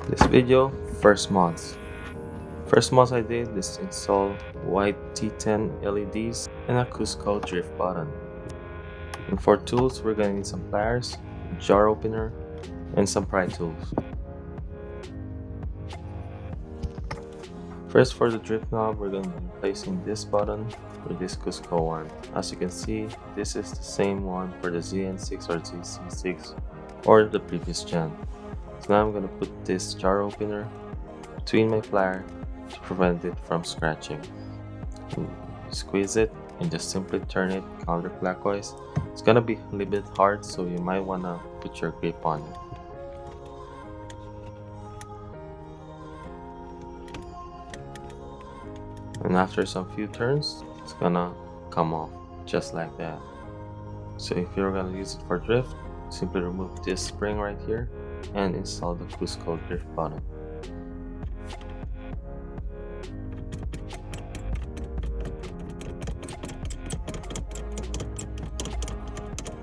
This video, first mods. First mods I did is to install white T10 LEDs and a Cusco drift button. And for tools, we're going to need some pliers, a jar opener, and some pry tools. First, for the drift knob, we're going to be replacing this button with this Cusco one. As you can see, this is the same one for the ZN6 or ZC6 or the previous gen. So now I'm going to put this jar opener between my plier to prevent it from scratching. Squeeze it and just simply turn it counterclockwise. It's gonna be a little bit hard, so you might wanna put your grip on it. And after some few turns, it's gonna come off just like that. So if you're gonna use it for drift, simply remove this spring right here and install the Cusco drift button.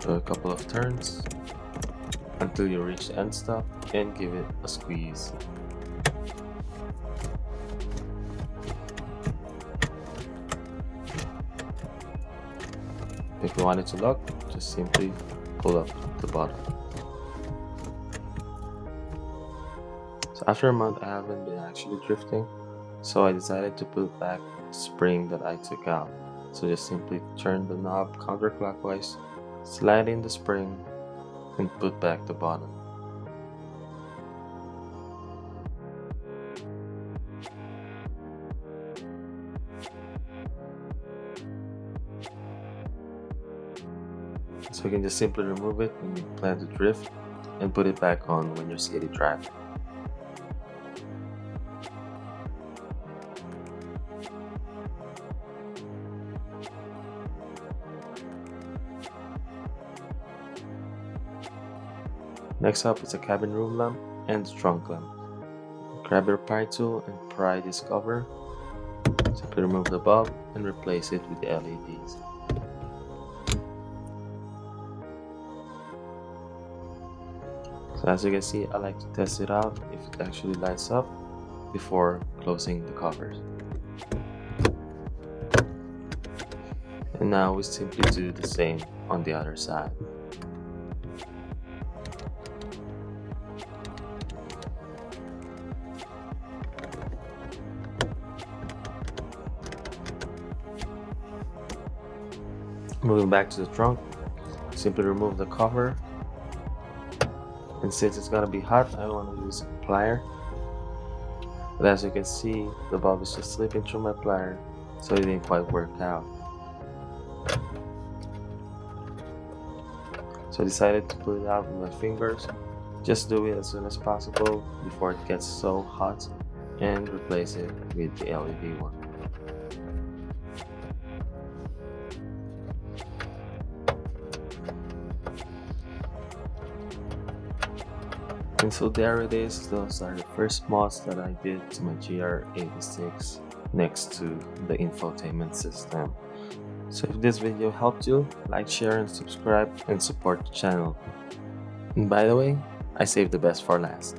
Do a couple of turns until you reach the end stop and give it a squeeze. If you want it to lock, just simply pull up the bottom. So after a month I haven't been actually drifting, so I decided to put back the spring that I took out. So just simply turn the knob counterclockwise, slide in the spring, and put back the bottom. So you can just simply remove it when you plan to drift and put it back on when you're city driving. Next up is a cabin room lamp and the trunk lamp. Grab your pry tool and pry this cover. Simply remove the bulb and replace it with the LEDs. So as you can see, I like to test it out if it actually lights up before closing the covers. And now we simply do the same on the other side. Moving back to the trunk, simply remove the cover, and since it's gonna be hot, I want to use a plier. But as you can see, the bulb is just slipping through my plier, so it didn't quite work out. So I decided to put it out with my fingers. Just do it as soon as possible before it gets so hot, and replace it with the LED one. And so there it is, those are the first mods that I did to my GR86 next to the infotainment system. So if this video helped you, like, share and subscribe and support the channel. And by the way, I saved the best for last.